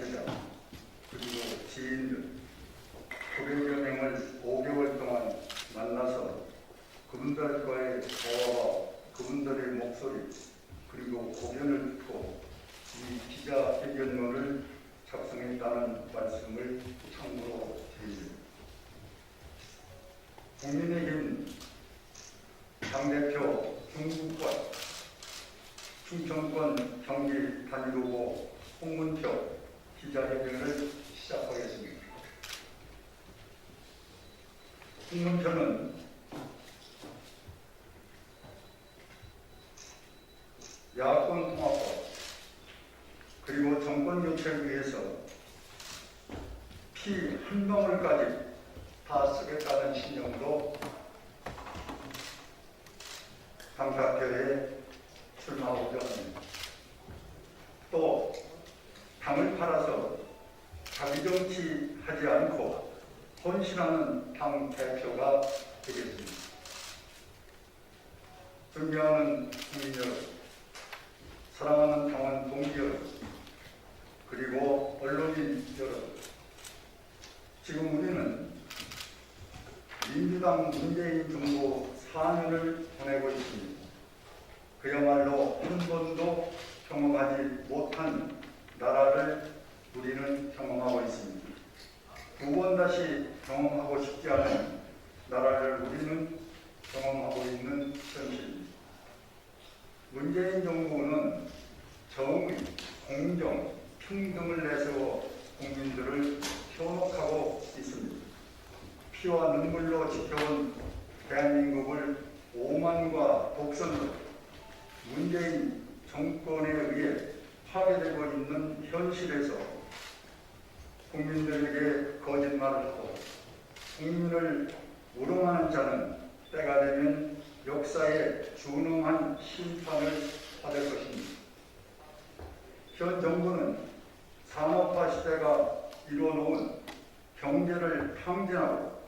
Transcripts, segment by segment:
관계자 그리고 지인들 900여 명을 5개월 동안 만나서 그분들과의 대화와 그분들의 목소리 그리고 고견을 듣고 이 기자회견문을 작성했다는 말씀을 참고로 드립니다. 국민의힘 당대표 중국과 충청권 경기 단일후보 홍문표 기자회견을 시작하겠습니다. 홍문표는 야권 통합과 그리고 정권 교체를 위해서 피 한 방울까지 다 쓰겠다는 신념으로 당사표에 출마하고자 합니다. 또 당을 팔아서 자기 정치하지 않고 헌신하는 당 대표가 되겠습니다. 존경하는 국민 여러분, 사랑하는 당원 동지 여러분, 그리고 언론인 여러분, 지금 우리는 민주당 문재인 정부 4년을 보내고 있습니다. 그야말로 한 번도 경험하지 못한 나라를 우리는 경험하고 있습니다. 두 번 다시 경험하고 싶지 않은 나라를 우리는 경험하고 있는 현실입니다. 문재인 정부는 정의, 공정, 평등을 내세워 국민들을 현혹하고 있습니다. 피와 눈물로 지켜온 대한민국을 오만과 독선으로 문재인 정권에 의해 파괴되고 있는 현실에서 국민들에게 거짓말을 하고 국민을 우롱하는 자는 때가 되면 역사에 준엄한 심판을 받을 것입니다. 현 정부는 산업화 시대가 이뤄놓은 경제를 탕진하고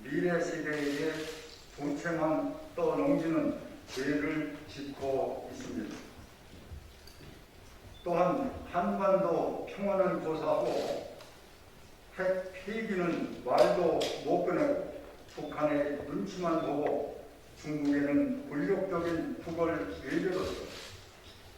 미래 세대에게 부채만 떠넘기는 죄를 짓고 있습니다. 또한 한반도 평화는 고사하고 핵 폐기는 말도 못 꺼내고 북한의 눈치만 보고 중국에는 굴욕적인 북을 외교로서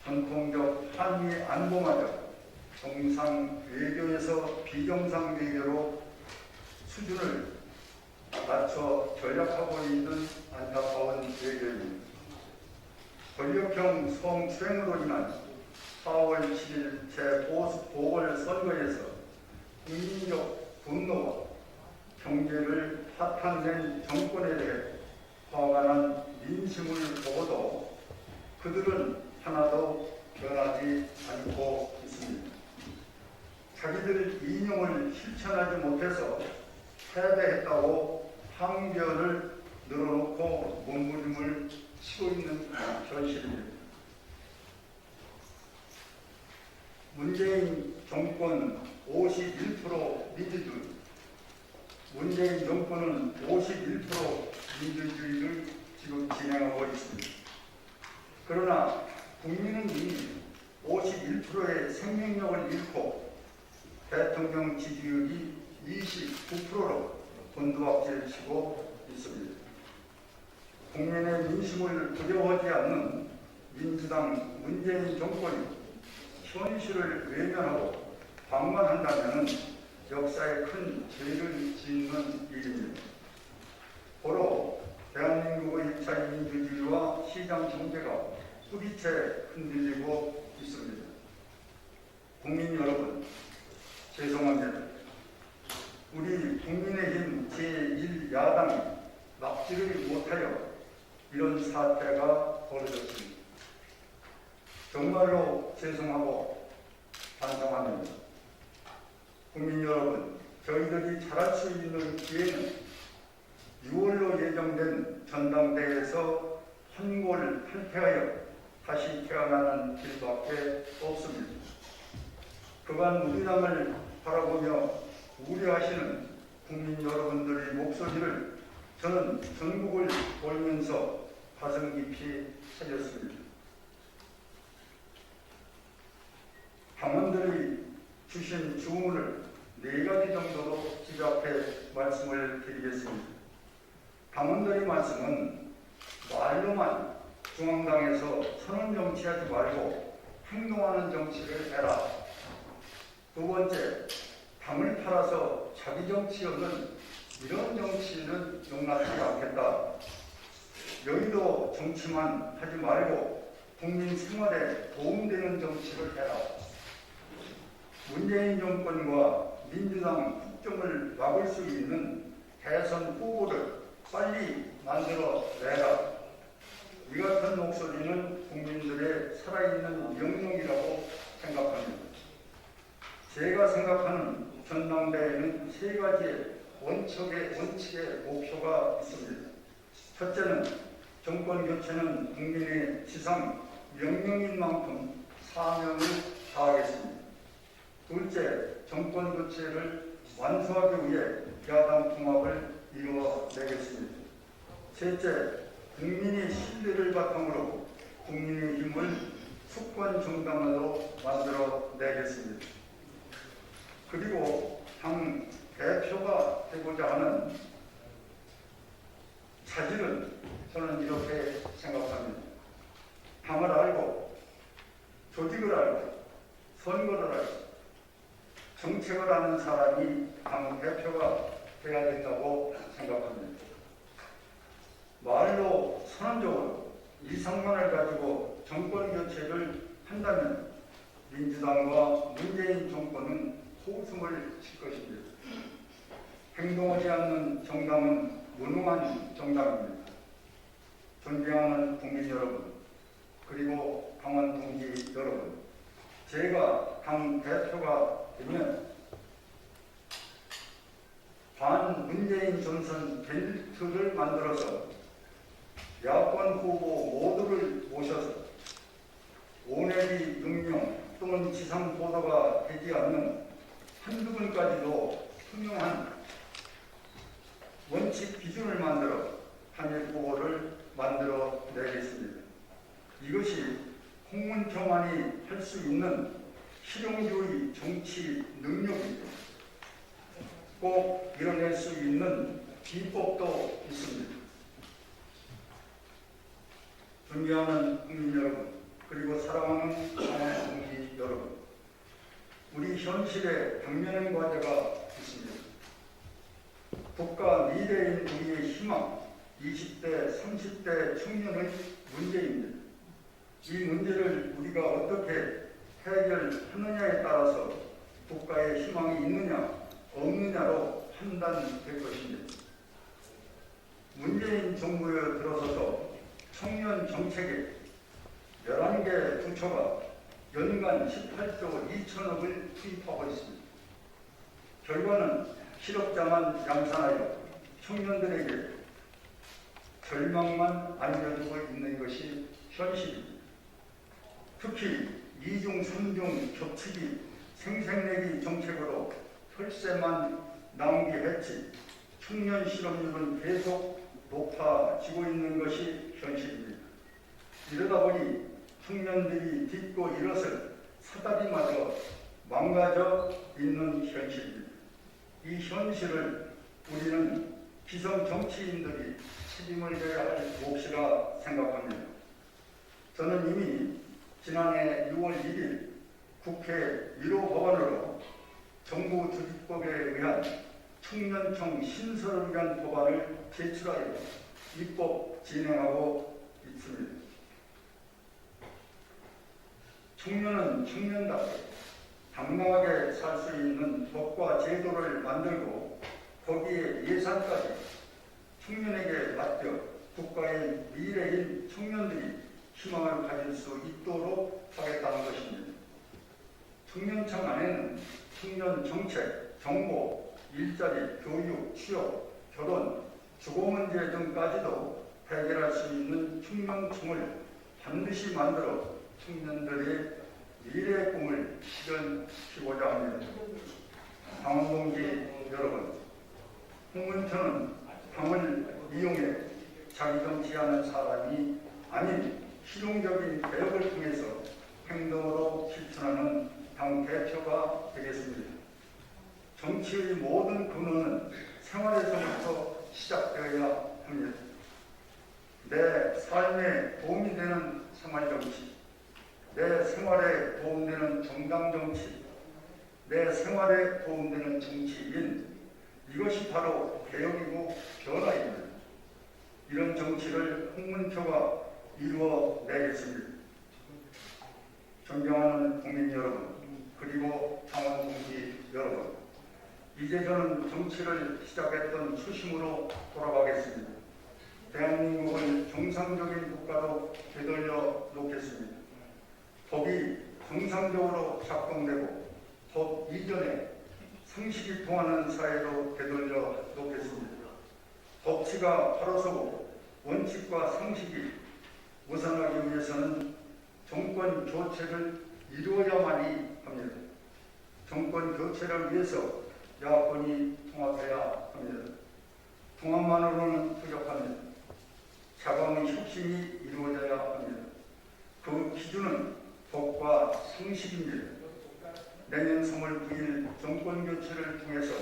전통적 한미 안보마저 정상 외교에서 비정상 외교로 수준을 낮춰 전락하고 있는 안타까운 외교입니다. 권력형 성추행으로 인한 4월 7일 재보궐선거에서 국민적 분노와 경제를 파탄낸 정권에 대해 화가 난 민심을 보고도 그들은 하나도 변하지 않고 있습니다. 자기들 이념을 실천하지 못해서 패배했다고 항변을 늘어놓고 몸부림을 치고 있는 현실입니다. 문재인 정권 51% 민주주의, 문재인 정권은 51% 민주주의를 지금 진행하고 있습니다. 그러나 국민은 이미 51%의 생명력을 잃고 대통령 지지율이 29%로 곤두박질 치고 있습니다. 국민의 민심을 두려워하지 않는 민주당 문재인 정권이 현실을 외면하고 방관한다면 역사에 큰 죄를 짓는 일입니다. 고로 대한민국의 2차 민주주의와 시장 경제가 뿌리째 흔들리고 있습니다. 국민 여러분, 죄송합니다. 우리 국민의힘 제1야당이 막지를 못하여 이런 사태가 벌어졌습니다. 정말로 죄송하고 반성합니다. 국민 여러분, 저희들이 잘할 수 있는 기회는 6월로 예정된 전당대회에서 환골 탈퇴하여 다시 태어나는 길밖에 없습니다. 그간 우리 당을 바라보며 우려하시는 국민 여러분들의 목소리를 저는 전국을 돌면서 가슴 깊이 새겼습니다. 당원들의 주신 주문을 4가지 정도로 집약해 말씀을 드리겠습니다. 당원들의 말씀은 말로만 중앙당에서 선언 정치하지 말고 행동하는 정치를 해라. 두 번째, 당을 팔아서 자기 정치하는 이런 정치는 용납하지 않겠다. 여의도 정치만 하지 말고 국민 생활에 도움되는 정치를 해라. 문재인 정권과 민주당 국정을 막을 수 있는 대선 후보를 빨리 만들어 내라. 이 같은 목소리는 국민들의 살아있는 영역이라고 생각합니다. 제가 생각하는 전당대회는 3가지의 원칙의 목표가 있습니다. 첫째는 정권 교체는 국민의 지상 명령인 만큼 사명을 다하겠습니다. 둘째, 정권 교체를 완수하기 위해 야당 통합을 이루어내겠습니다. 셋째, 국민의 신뢰를 바탕으로 국민의힘을 수권 정당으로 만들어내겠습니다. 그리고 당 대표가 되고자 하는 자질은 저는 이렇게 생각합니다. 당을 알고, 조직을 알고, 선거를 알고, 정책을 아는 사람이 당 대표가 돼야 된다고 생각합니다. 말로 선언적으로 이상만을 가지고 정권 교체를 한다면 민주당과 문재인 정권은 호숨을 칠 것입니다. 행동하지 않는 정당은 무능한 정당입니다. 존경하는 국민 여러분, 그리고 당원 동지 여러분, 제가 당 대표가 되면 반 문재인 전선 벨트를 만들어서 야권 후보 모두를 모셔서 오내리 능용 또는 지상 보도가 되지 않는 한두 분까지도 투명한 원칙 기준을 만들어 단일 후보를 만들어 내겠습니다. 이것이 홍문경만이 할 수 있는 실용주의 정치 능력이고 꼭 이뤄낼 수 있는 비법도 있습니다. 존경하는 국민 여러분, 그리고 사랑하는 당원 동지 여러분, 우리 현실에 당면한 과제가 있습니다. 국가 미래인 우리의 희망, 20대, 30대 청년의 문제입니다. 이 문제를 우리가 어떻게 해결하느냐에 따라서 국가의 희망이 있느냐, 없느냐로 판단될 것입니다. 문재인 정부에 들어서서 청년 정책에 11개 부처가 연간 18조 2천억을 투입하고 있습니다. 결과는 실업자만 양산하여 청년들에게 절망만 안겨주고 있는 것이 현실입니다. 특히 2중, 3중 겹치기, 생색내기 정책으로 혈세만 낭비했지 청년 실업률은 계속 높아지고 있는 것이 현실입니다. 이러다 보니 청년들이 딛고 일어설 사다리마저 망가져 있는 현실입니다. 이 현실을 우리는 기성 정치인들이 책임을 져야 할 몫이라 생각합니다. 저는 이미 지난해 6월 1일 국회 1호 법안으로 정부 조직법에 의한 청년청 신설을 위한 법안을 제출하여 입법 진행하고 있습니다. 청년은 청년답게 당당하게 살 수 있는 법과 제도를 만들고 거기에 예산까지 청년에게 맡겨 국가의 미래인 청년들이 희망을 가질 수 있도록 하겠다는 것입니다. 청년청 안에는 청년 정책, 정보, 일자리, 교육, 취업, 결혼, 주거 문제 등까지도 해결할 수 있는 청년청을 반드시 만들어 청년들의 미래의 꿈을 실현시키고자 합니다. 당원 동지 여러분, 홍문표는 당을 이용해 자기 정치하는 사람이 아닌 실용적인 개혁을 통해서 행동으로 실천하는 당 대표가 되겠습니다. 정치의 모든 근원은 생활에서부터 시작되어야 합니다. 내 삶에 도움이 되는 생활정치, 내 생활에 도움되는 정당정치, 내 생활에 도움되는 정치인, 이것이 바로 개혁이고 변화입니다. 이런 정치를 홍문표가 이루어내겠습니다. 존경하는 국민 여러분, 그리고 당원 동지 여러분, 이제 저는 정치를 시작했던初심으로 돌아가겠습니다. 대한민국을 정상적인 국가로 되돌려 놓겠습니다. 법이 정상적으로 작동되고 법 이전에 상식이 통하는 사회로 되돌려 놓겠습니다. 법치가 바로 서고 원칙과 상식이 우선하기 위해서는 정권 교체를 이루어야만이 합니다. 정권 교체를 위해서 야권이 통합해야 합니다. 통합만으로는 부족합니다. 자강의 혁신이 이루어져야 합니다. 그 기준은 법과 상식입니다. 내년 3월 9일 정권 교체를 통해서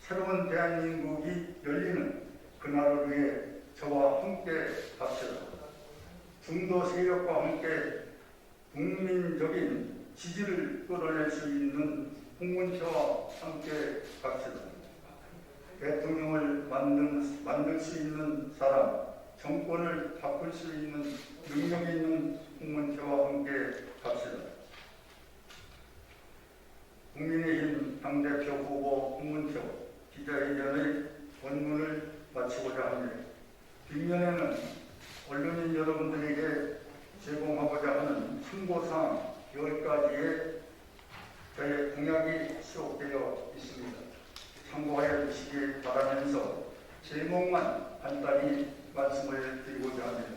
새로운 대한민국이 열리는 그날을 위해 저와 함께 갑시다. 중도 세력과 함께 국민적인 지지를 끌어낼 수 있는 홍문표와 함께 갑시다. 대통령을 만들 수 있는 사람, 정권을 바꿀 수 있는 능력이 있는 홍문표와 함께 갑시다. 국민의힘 당대표 후보 홍문표 기자회견의 본문을 마치고자 합니다. 뒷면에는 언론인 여러분들에게 제공하고자 하는 충고사항 10가지의 저의 공약이 수록되어 있습니다. 참고하여 주시기 바라면서 제목만 간단히 말씀을 드리고자 합니다.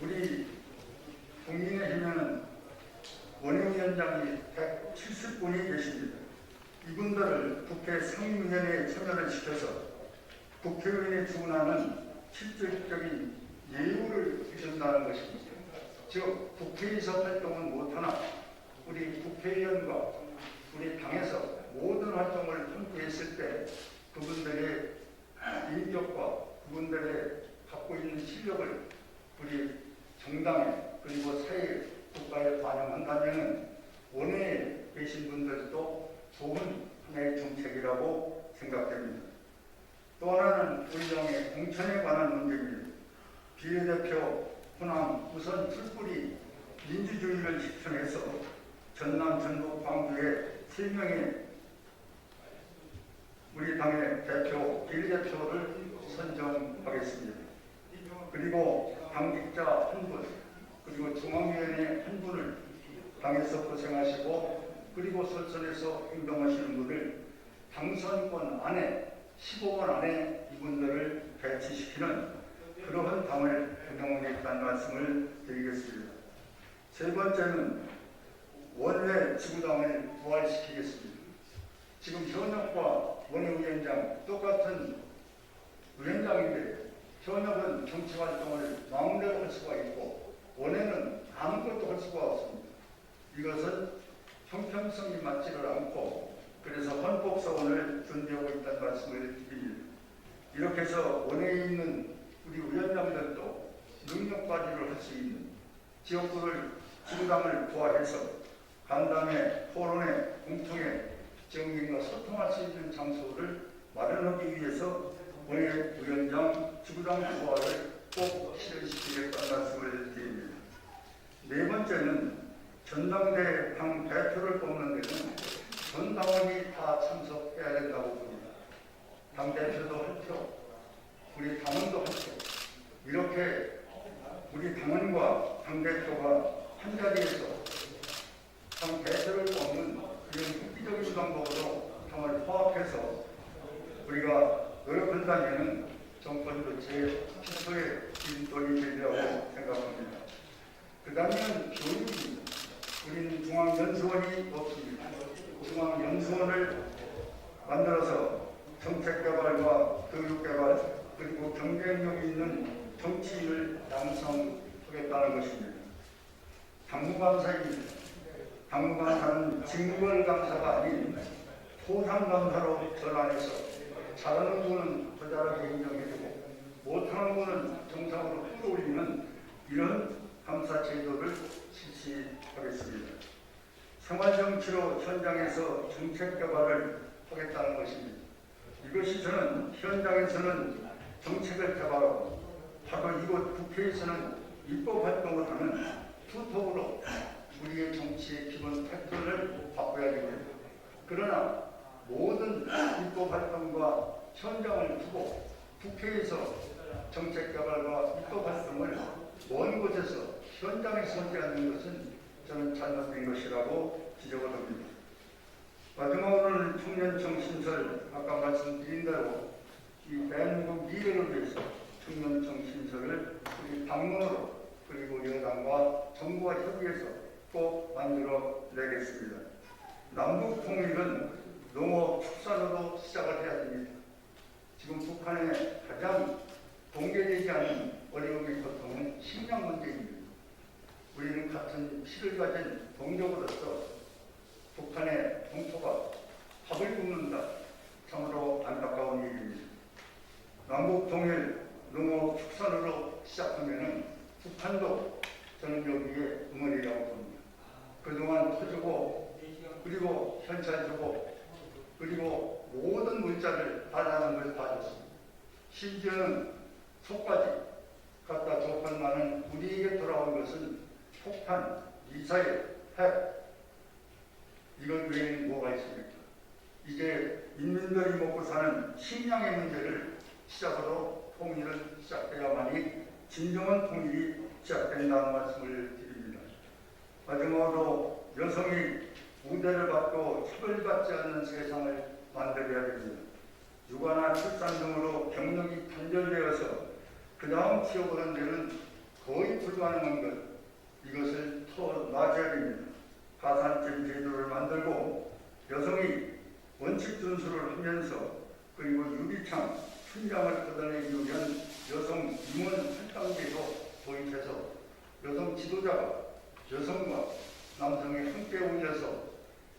우리 국민의힘에는 원외위원장이 170분이 계십니다. 이분들을 국회 상임위원회에 참여를 시켜서 국회의원에 주문하는 실질적인 예우를 주신다는 것입니다. 즉 국회에서 활동은 못하나 우리 국회의원과 우리 당에서 모든 활동을 함께 했을 때 그분들의 인격과 그분들의 갖고 있는 실력을 우리 정당에 그리고 사회 국가에 반영한다면 원외에 계신 분들도 좋은 하나의 정책이라고 생각됩니다. 또 하나는 우리 당의 공천에 관한 문제입니다. 비례대표 호남 우선 풀뿌리 민주주의를 실천해서 전남, 전북, 광주에 3명의 우리 당의 대표, 비례대표를 선정하겠습니다. 그리고 당직자 1분, 그리고 중앙위원회 1분을 당에서 고생하시고 그리고 설선에서 행동하시는 분을 당선권 안에 15분 안에 이분들을 배치시키는 그러한 당을 운영하겠다는 말씀을 드리겠습니다. 세 번째는 원외 지구당을 부활시키겠습니다. 지금 현역과 원외위원장 똑같은 위원장인데 현역은 정치활동을 마음대로 할 수가 있고 원외는 아무것도 할 수가 없습니다. 이것은 형평성이 맞지를 않고 그래서 헌법소원을 준비하고 있다는 말씀을 드립니다. 이렇게 해서 원외에 있는 우리 위원장들도 능력 발휘를 할 수 있는 지역구를 지구당을 부활해서 간담회, 토론회, 공통회, 정의과 소통할 수 있는 장소를 마련하기 위해서 원외 위원장 지구당 부활을 꼭 실현시키겠다는 말씀을 드립니다. 네 번째는 전당대 당 대표를 뽑는 데는 전 당원이 다 참석해야 된다고 봅니다. 당 대표도 할 표, 우리 당원도 할 표, 이렇게 우리 당원과 당 대표가 한 자리에서 당 대표를 뽑는 이런 획기적인 방법으로 당을 포함해서 우리가 노력한다면 정권 교체의 기초에 진돌이 되리라고 생각합니다. 그 다음에는 교육입니다. 우리는 중앙연수원이 없습니다. 중앙연수원을 만들어서 정책개발과 교육개발 그리고 경쟁력이 있는 정치인을 양성하겠다는 것입니다. 당무감사입니다. 당무감사는 징벌감사가 아닌 포상감사로 전환해서 잘하는 분은 더 잘하게 인정해주고 못하는 분은 정상으로 끌어올리는 이런 감사 제도를 실시하겠습니다. 생활정치로 현장에서 정책 개발을 하겠다는 것입니다. 이것이 저는 현장에서는 정책을 개발하고 바로 이곳 국회에서는 입법 활동을 하는 투톱으로 우리의 정치의 기본 패턴을 바꿔야 됩니다. 그러나 모든 입법 활동과 현장을 두고 국회에서 정책 개발과 입법 활동을 먼 곳에서 현장에서 하지 않는 것은 저는 잘못된 것이라고 지적을 합니다. 마지막으로는 청년청 신설, 아까 말씀드린 대로 이 대한민국 미래를 위해서 청년청 신설을 우리 당론으로 그리고 여당과 정부와 협의해서 꼭 만들어 내겠습니다. 남북 통일은 농업 축산으로 시작을 해야 됩니다. 지금 북한의 가장 공개되지 않은 어려움이 고통은 식량 문제입니다. 우리는 같은 피를 가진 동족으로서 북한의 동포가 밥을 굶는다. 참으로 안타까운 일입니다. 남북 통일 농업 축산으로 시작하면은 북한도 저는 여기에 응원이라고 봅니다. 그동안 터주고 그리고 현찰 주고 그리고 모든 물자를 달라는 걸 봐줬습니다. 심지어는 속까지 갖다 조건만은 우리에게 돌아온 것은 폭탄, 미사일, 핵 이것 외에는 뭐가 있습니까? 이제 인민들이 먹고 사는 식량의 문제를 시작으로 통일을 시작해야만이 진정한 통일이 시작된다는 말씀을 드립니다. 마지막으로 여성이 우대를 받고 차별받지 않는 세상을 만들어야 됩니다. 육아나 출산 등으로 경력이 단절되어서 그 다음 취업을 한 데는 거의 불가능한 것, 이것을 더 낮아야 됩니다. 가산점 제도를 만들고 여성이 원칙 준수를 하면서 그리고 유리창, 춘장을 걷어내기 위한 여성 임원 할당제도 도입해서 여성 지도자가 여성과 남성이 함께 올려서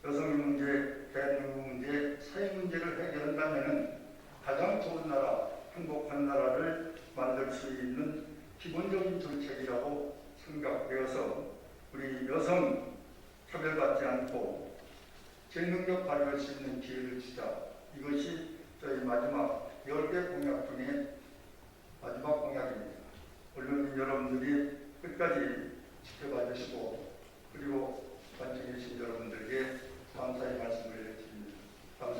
여성의 문제, 대한민국 문제, 사회 문제를 해결한다면 가장 좋은 나라, 행복한 나라를 만들 수 있는 기본적인 정책이라고 생각되어서 우리 여성 차별받지 않고 제 능력 발휘할 수 있는 기회를 주자. 이것이 저희 마지막 10개 공약 중에 마지막 공약입니다. 언론인 여러분들이 끝까지 지켜봐 주시고 그리고 관청에 계신 여러분들께 감사의 말씀을 드립니다. 감사합니다.